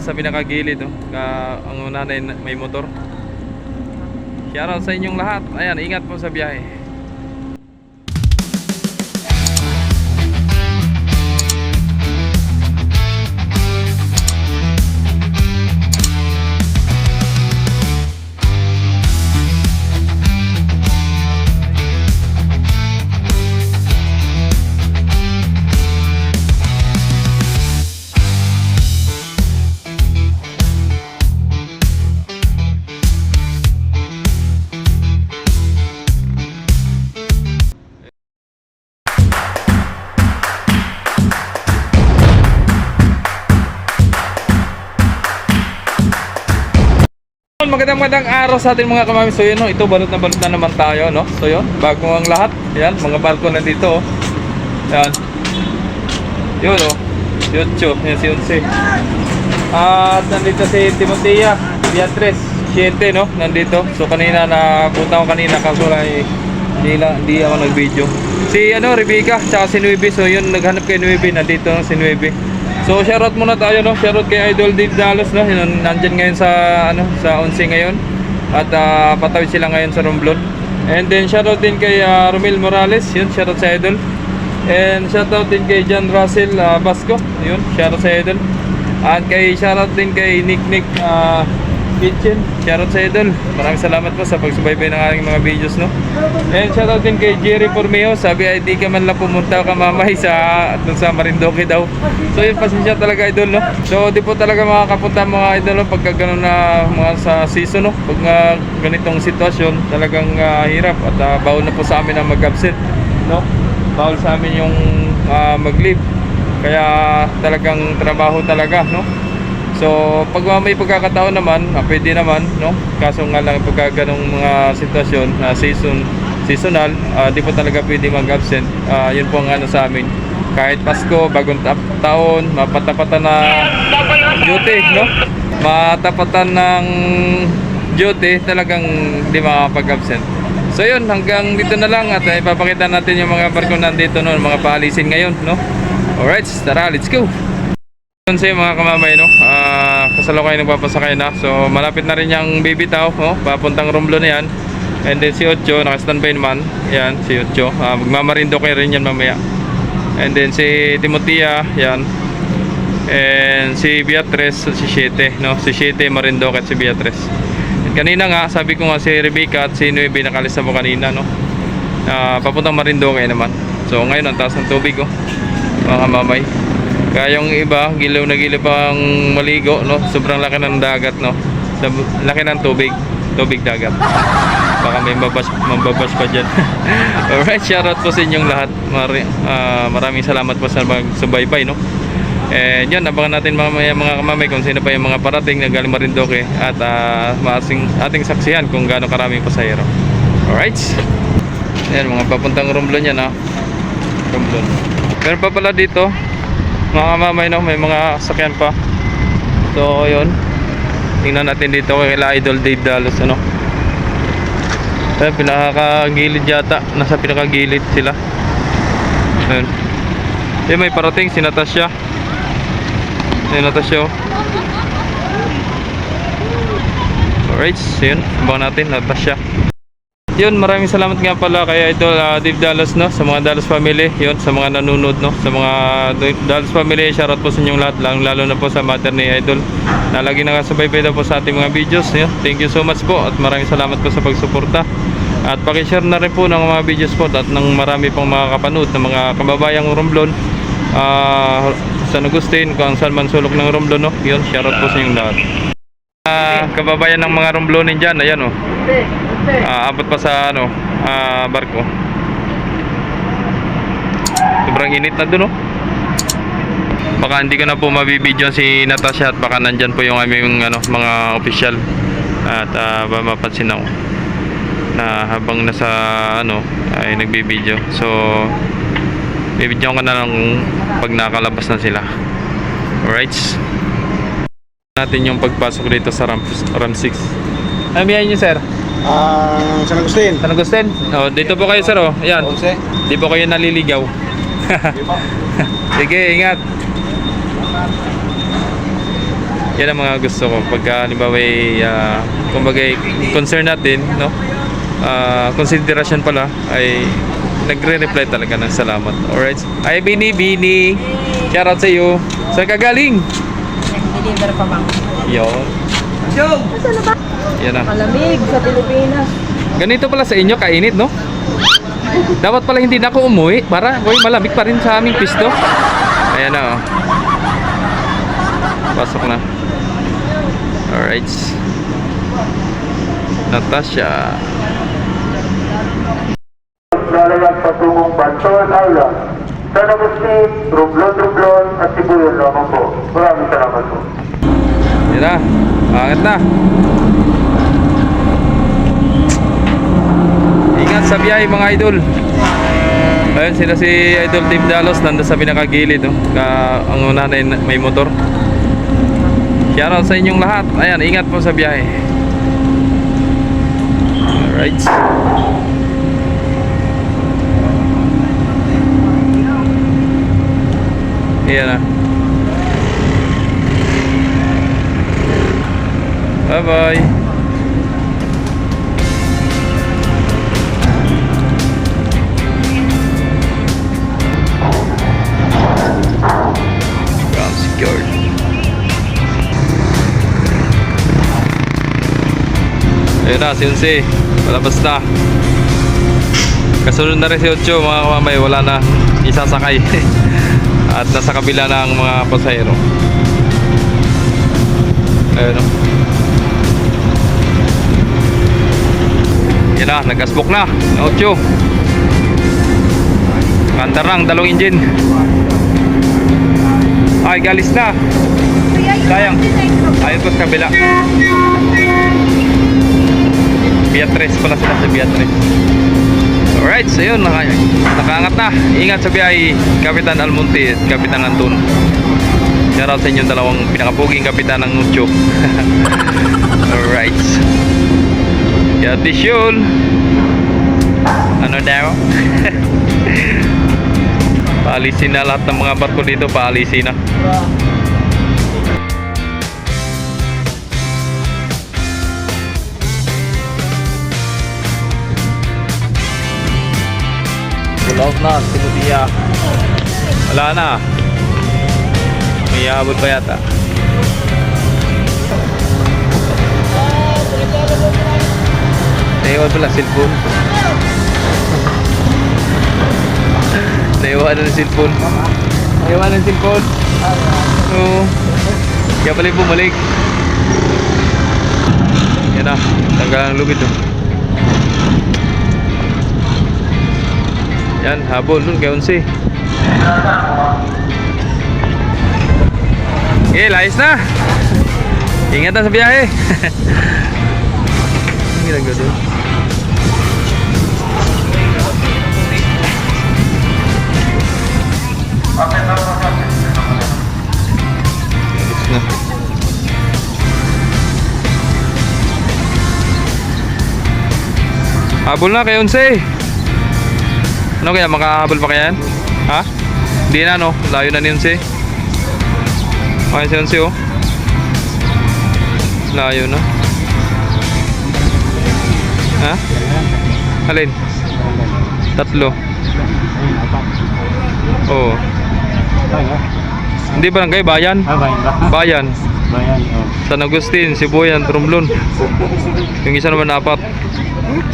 Sa pinakagilid, oh. Ang una na may motor. Shoutout sa inyong lahat. Ayan, ingat po sa biyahe. Magandang araw sa ating mga kamami. So yun, no? Ito balot na naman tayo, no? So yun, bago ang lahat. Yan, mga barko nandito, oh. Yan. Yun, oh. YouTube, yan si Unse. At nandito si Timotea, Beatrice, 7, no? Nandito. So kanina, napunta ko kanina kaso hindi ako nag-video. Si Rebecca, tsaka si Nuebe. So yun, naghanap kay Nuebe, nandito si Nuebe. So shoutout muna tayo, no? Shoutout kay Idol Dave Dalos, no? Nandyan ngayon sa sa Onse ngayon. At patawid sila ngayon sa Romblon. And then shoutout din kay Romel Morales, yun, shoutout sa Idol. And shoutout din kay John Russell Basco, yun, shoutout sa Idol. At shoutout din kay Nick Kitchen, shoutout sa Idol. Maraming salamat po sa pagsubaybay ng aking mga videos, no? And shoutout din kay Jerry Formeo. Sabi ay di ka man lang pumunta ka mamay dun sa Marindoque daw. So yun, pasensya talaga, Idol, no? So di po talaga makakapunta mga Idol, no? Pagka ganun na mga sa season, no? Pag ganitong sitwasyon, talagang hirap. At bawal na po sa amin ang mag-absent, no? Bawal sa amin yung mag-leave. Kaya talagang trabaho talaga, no? So pag may pagkakataon naman, pwede naman, no? Kaso nga lang pagka ganong mga sitwasyon, seasonal, di po talaga pwede mag-absent. Yun po ang sa amin. Kahit Pasko, bagong taon, mapatapatan na duty, no? Matapatan ng duty, talagang di makapag-absent. So yun, hanggang dito na lang at ipapakita natin yung mga barko nandito, no? Mga paalisin ngayon, no? Alright, tara, let's go! Sa mga kamamay, no, kasalukuyan nagpapasakay na. So malapit na rin yung bibitaw, no, papuntang Romblon na yan. And then si Ocho, naka-standby naman. Yan, si Ocho, magmamarindoke rin yan mamaya. And then si Timotea, yan. And si Beatrice, si 7, no, si 7 Marindoke at si Beatrice. And kanina nga, sabi ko nga si Rebecca at si Nuebe nakalista mo kanina, no, papuntang Marindoke naman. So ngayon ang taas ng tubig, oh, mga kamamay. Kaya yung iba, gilaw na gilaw pang maligo, no? Sobrang laki ng dagat, no? Laki ng tubig dagat. Baka may mababas pa dyan. Alright, shoutout po sa inyong lahat. Maraming salamat po sa magsubaybay, no? And yun, abangan natin mga kamamay kung sino pa yung mga parating na galing Marindoque. At ating saksihan kung gaano karaming pasahero. Alright. Ayan, mga papuntang Romblon yan, ha? Romblon. Pero pa pala dito, mga mamay, no, may mga sakyan pa. So yun, tingnan natin dito kay Idol Dave Dalos, ano. Pinakagilid yata, nasa pinakagilid sila. Ayun. May parating si Natasha. Natasha, oh. Alright, so yun, abangan natin Natasha. Yun, maraming salamat nga pala kay Idol Dave Dalos, no, sa mga Dalos family, yun, sa mga nanonood, no, sa mga Dalos family. Shoutout po sa inyong lahat, lalo na po sa mother ni Idol na lagi nakasubaybay daw po sa ating mga videos, yun. Thank you so much po at maraming salamat po sa pagsuporta. At pakishare na rin po ng mga videos po at ng marami pong mga kapanood ng mga kababayang Romblon, San Agustin, kung saan man sulok ng Romblon, no, yun, shoutout po sa inyong lahat. Kababayan ng mga Romblonin dyan, ayan, oh. Abot pa sa barko. Sobrang init na dun, oh. Baka hindi ko na po mabibidyo si Natasha at baka nandyan po yung aming mga official. At mapapansin ako na habang nasa ay nagbibidyo. So bibidyo ko na lang pag nakalabas na sila. Alright, natin yung pagpasok dito sa RAM 6. Ano biyahe nyo, sir? San Agustin. San Agustin? Oh, dito po kayo, sir, oh. Ayan. Di po kayo naliligaw. Sige, ingat. Yan ang mga gusto ko. Pagka halimbawa kumbaga concern natin, no? Konsiderasyon pala ay nagre-reply talaga ng salamat. Alright. Ay, Bini. Shout out sa iyo. Saan ka galing? Nag-deliver pa bang? Yun. Saan na ba? Yan na. Malamig sa Pilipinas. Ganito pala sa inyo, kainit, no? Dapat pala hindi na ako umuwi para malamig pa rin sa aming pisto. Ayan na, oh. Pasok na. Alright. Natasha. Lalayag patungong Bantoan Island. San Agustin, Romblon, at Sibuyan lamang po. Maraming salamat po. Yan na. Angat na. Ingat sa biyahe mga idol. Ayun sila si Idol Team Dalos nandun sa pinakagilid, no? Ang una na may motor. Shoutout sa inyong lahat. Ayan, ingat po sa biyahe. Alright. Ayan na. Bye bye. Ground secured. Ayun na, si Unsi. Palabas na. Kasunod na rin si Ocho, mga kamamay. Wala na isasakay. At nasa kabila na ang mga pasahero. Ayun o. Yan na, nag-gasbook na. Ocho. Andar lang, dalawang engine. Ay, galis na. Sayang. Ayun po sa kabila. Beatrice pala sila sa Beatrice. Alright, so yun, nakaangat na. Ingat sa biyahe, Kapitan Almonte at Kapitan Anton. Shoutout sa inyong dalawang pinakapuging kapitan ng Ucho. Alright. Yatis yun. Ano daw? Paalisin na lahat ng mga barko dito, paalisin na. Pull out na, Sibutia. Wala na. May abot pa yata. Naiwan pala cellphone. Naiwan ng cellphone. Naiwan ng cellphone. Oo. Kaya pala yung bumalik. Yan na. Tanggal ang lugid doon. Yan, habol dun kay Unsi. Okay, layas na. Ingat na sa biyahe. Ang ginagawa doon. Alis na. Habol na kay Unsi. Ano kaya, makahabol pa kaya yan? Ha? Hindi na, no? Layo na ni Unsi. Okay si Unsi, oh. Layo na. Ha? Alin? Tatlo. Oo. Hindi barangay, bayan? Bayan. San Agustin, Sibuyan, Romblon. Yung isa naman 4.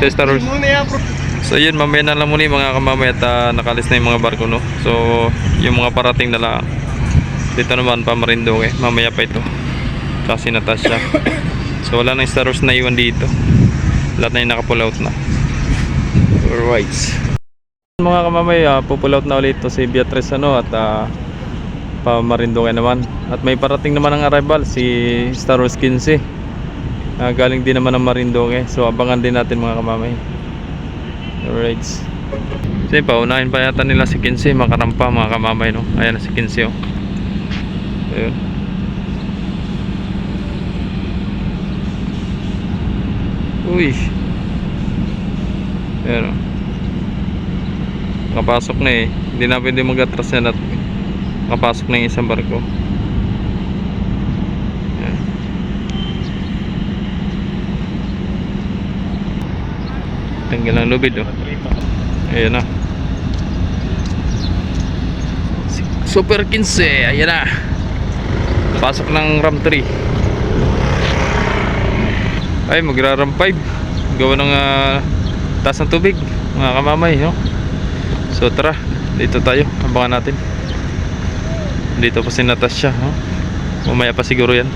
Sa Star Wars. So yun, mamaya na lang muna mga kamamay at nakalis na yung mga barko, no? So yung mga parating na lang dito naman pa Marinduque, mamaya pa ito. Tsaka si Natasha. So wala nang Star Wars na iwan dito. Lahat na yung nakapull out na. Alright. Mga kamamay, pupull out na ulit ito si Beatrice, ano, at pa Marinduque naman. At may parating naman ang arrival si Star Wars 15. Galing din naman ng Marinduque. So abangan din natin mga kamamay. Alright. Kasi paunahin pa yata nila si 15, makarampa mga kamamay, no? Ayan na si 15, oh. Ayun. Uy. Ayan, oh. Nakapasok na eh. Hindi na pwede mag-atras yan at nakapasok na yung isang barko. Ayan. Tanggal ang lubid oh. Ayan na. Super 15, ayan na. Pasok ng RAM 3. Ay, magra RAM 5. Gawa ng taas ng tubig, mga kamamay, no? So tara, dito tayo, abangan natin. Dito pa si Natasha, no? Mamaya pa siguro yan.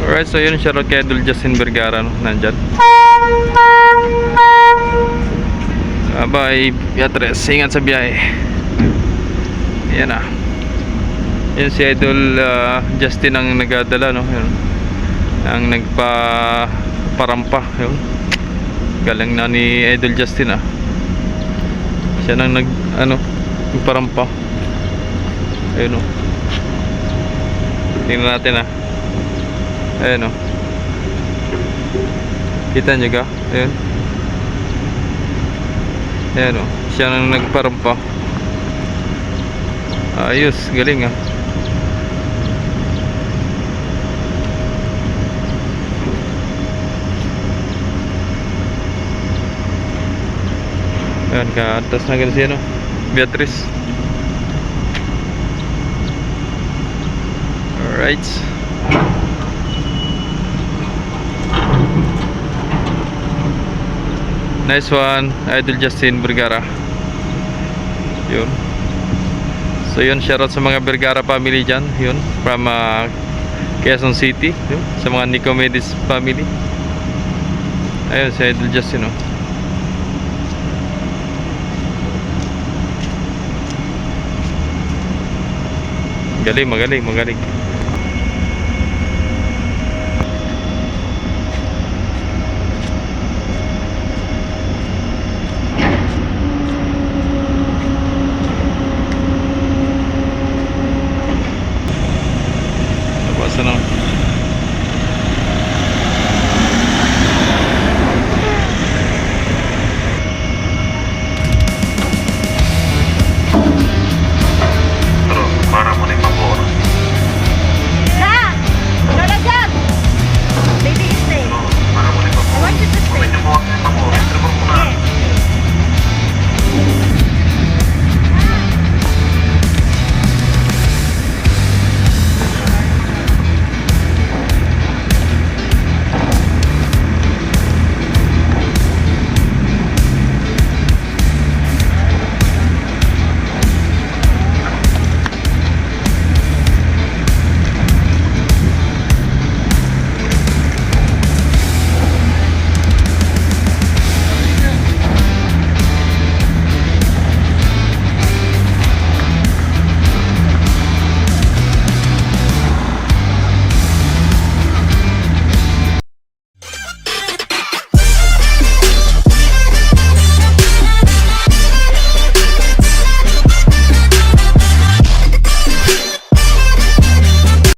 Alright, so yun, shoutout kay Idol Justin Vergara, no? Nandyan. Bye, Beatrice, ingat sa biyahe. Ayan na. Yun si Idol Justin ang nagadala, no? Yun. Ang nagparampa, yun. Galing na ni Idol Justin, ah. Siya nang nagparampa. Ayun, oh. Tingnan natin, ah. Ayun, oh. Kita nyo ka? Ayun. Ayan, oh. Siya nang nagparampa. Ayos, galing, ah. Ayan, ka-atas na ganun siya, no? Beatrice. Alright. Nice one, Idol Justin Vergara. Yun. So yun, shoutout sa mga Vergara family dyan. Yun, from Quezon City. Yun, sa mga Nicomedes family. Ayun, si Idol Justin, no? Magaling, magaling, magaling. Nabasa na.